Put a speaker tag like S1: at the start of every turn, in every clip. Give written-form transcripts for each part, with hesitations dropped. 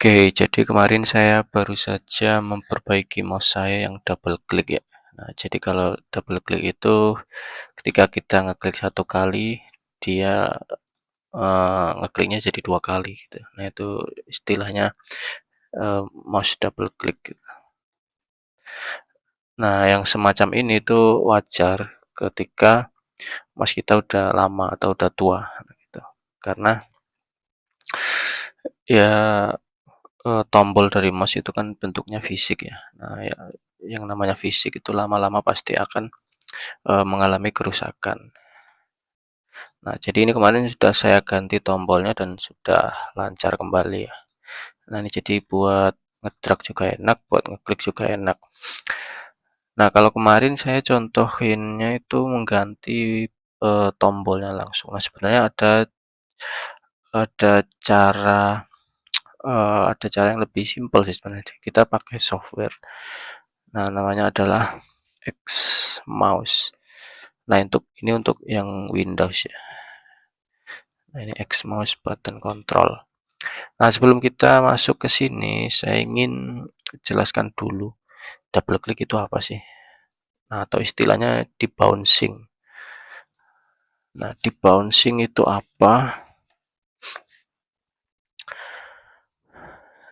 S1: Oke, jadi kemarin saya baru saja memperbaiki mouse saya yang double klik ya. Nah, jadi kalau double klik itu ketika kita ngeklik satu kali, dia ngekliknya jadi dua kali gitu. Nah, itu istilahnya mouse double click. Nah, yang semacam ini tuh wajar ketika mouse kita udah lama atau udah tua gitu. Karena ya tombol dari mouse itu kan bentuknya fisik ya. Nah, ya yang namanya fisik itu lama-lama pasti akan, mengalami kerusakan. Nah, jadi ini kemarin sudah saya ganti tombolnya dan sudah lancar kembali ya. Nah, ini jadi buat ngedrag juga enak, buat ngeklik juga enak. Nah, kalau kemarin saya contohinnya itu mengganti, tombolnya langsung. Nah, sebenarnya ada cara ada cara yang lebih simpel sih sebenarnya. Kita pakai software. Nah, namanya adalah Xmouse. Nah, untuk yang Windows ya. Nah, ini Xmouse button control. Nah, sebelum kita masuk ke sini, saya ingin jelaskan dulu double click itu apa sih? Nah, atau istilahnya debouncing. Nah, debouncing itu apa?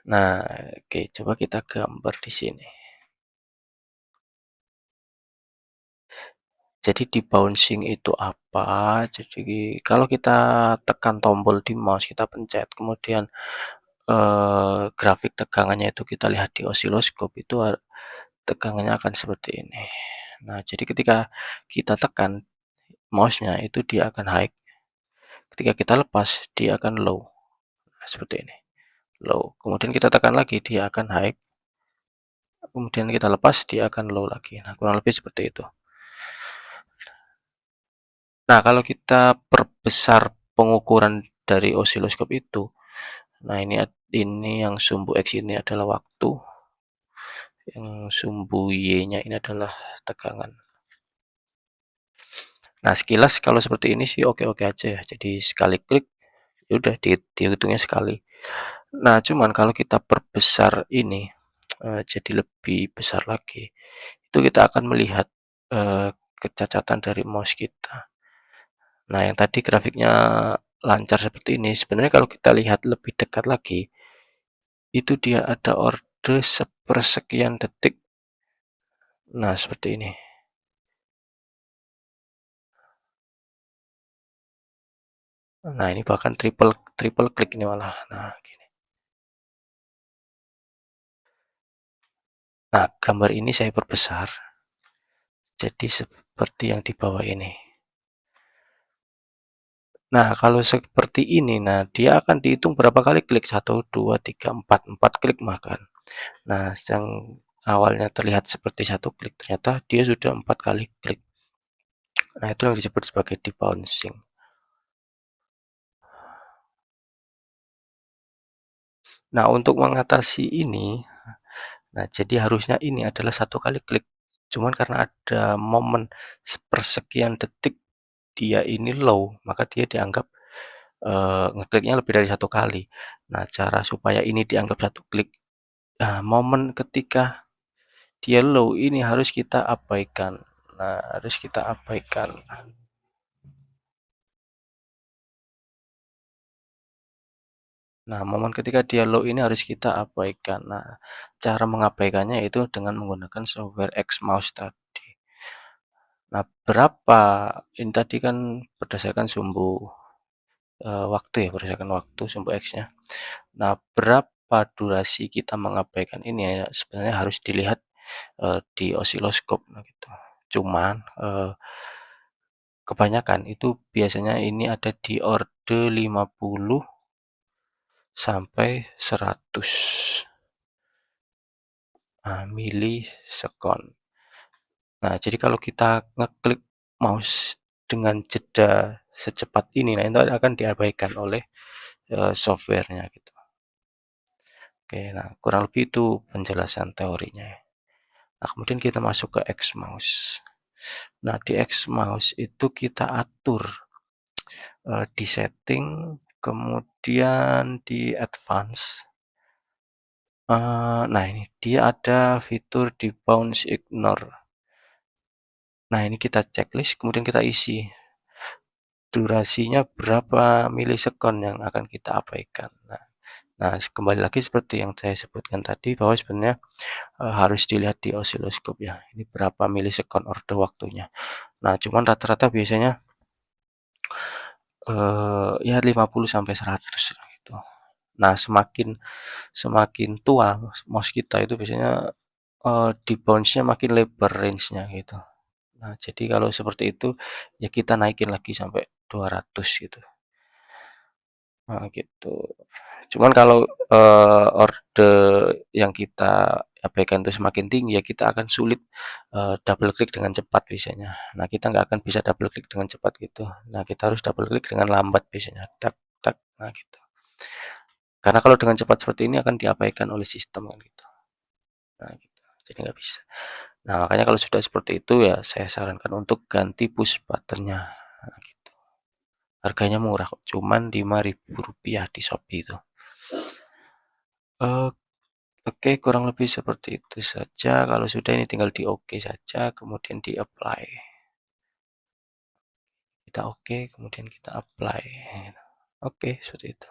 S1: Nah, oke, coba kita gambar di sini. Jadi debouncing itu apa? Jadi kalau kita tekan tombol di mouse, kita pencet, kemudian grafik tegangannya itu kita lihat di osiloskop itu tegangannya akan seperti ini. Nah, jadi ketika kita tekan mouse-nya itu dia akan high, ketika kita lepas dia akan low. Nah, seperti ini, low. Kemudian kita tekan lagi dia akan high, kemudian kita lepas dia akan low lagi. Nah, kurang lebih seperti itu. Nah, kalau kita perbesar pengukuran dari osiloskop itu, nah ini yang sumbu X ini adalah waktu, yang sumbu Y-nya ini adalah tegangan. Nah, sekilas kalau seperti ini sih oke-oke aja ya. Jadi sekali klik, ya udah dihitungnya sekali. Nah, cuman kalau kita perbesar ini, jadi lebih besar lagi, itu kita akan melihat, kecacatan dari mouse kita. Nah, yang tadi grafiknya lancar seperti ini, sebenarnya kalau kita lihat lebih dekat lagi, itu dia ada orde sepersekian detik. Nah, seperti ini. Nah, ini bahkan triple triple klik ini malah. Nah, gini. Nah, gambar ini saya perbesar jadi seperti yang di bawah ini. Nah, kalau seperti ini, nah dia akan dihitung berapa kali klik? Satu, 2, 3, 4. 4 klik makan. Nah, yang awalnya terlihat seperti satu klik, ternyata dia sudah 4 kali klik. Nah, itu yang disebut sebagai debouncing. Nah, untuk mengatasi ini, nah jadi harusnya ini adalah satu kali klik. Cuman karena ada momen sepersekian detik dia ini low, maka dia dianggap ngekliknya lebih dari satu kali. Nah, cara supaya ini dianggap satu klik, nah momen ketika dia low ini harus kita abaikan. Nah, harus kita abaikan. Nah, momen ketika dia low ini harus kita abaikan. Nah, cara mengabaikannya itu dengan menggunakan software Xmouse tadi. Nah, berapa ini tadi kan berdasarkan sumbu waktu ya, berdasarkan waktu sumbu X-nya. Nah, berapa durasi kita mengabaikan ini ya sebenarnya harus dilihat di osiloskop nah gitu. Cuman kebanyakan itu biasanya ini ada di orde 50 sampai 100 milisekon. Nah, jadi kalau kita ngeklik mouse dengan jeda secepat ini, nah itu akan diabaikan oleh softwarenya gitu. Oke, nah kurang lebih itu penjelasan teorinya ya. Nah, kemudian kita masuk ke Xmouse. Nah, di Xmouse itu kita atur di setting, kemudian di advance. Nah ini dia ada fitur di bounce ignore. Nah ini kita checklist kemudian kita isi durasinya berapa milisekon yang akan kita abaikan. Nah, kembali lagi seperti yang saya sebutkan tadi bahwa sebenarnya harus dilihat di osiloskop ya. Ini berapa milisekon orde waktunya. Nah, cuman rata-rata biasanya ya 50 sampai 100 gitu. Nah, semakin semakin tua mouse kita itu biasanya di bounce-nya makin lebar range-nya gitu. Nah, jadi kalau seperti itu ya kita naikin lagi sampai 200 gitu. Nah, gitu. Cuman kalau orde yang kita abaikan itu semakin tinggi ya kita akan sulit double klik dengan cepat biasanya. Nah, kita nggak akan bisa double klik dengan cepat gitu. Nah, kita harus double klik dengan lambat biasanya. Tak tak. Nah, gitu. Karena kalau dengan cepat seperti ini akan diabaikan oleh sistem kan gitu. Nah, gitu. Jadi nggak bisa. Nah, makanya kalau sudah seperti itu ya saya sarankan untuk ganti push buttonnya. Nah, gitu. Harganya murah kok, cuman Rp5.000 di Shopee itu. Eh, Oke, kurang lebih seperti itu saja. Kalau sudah ini tinggal di oke saja, kemudian di apply. Kita oke, kemudian kita apply. Oke, seperti itu.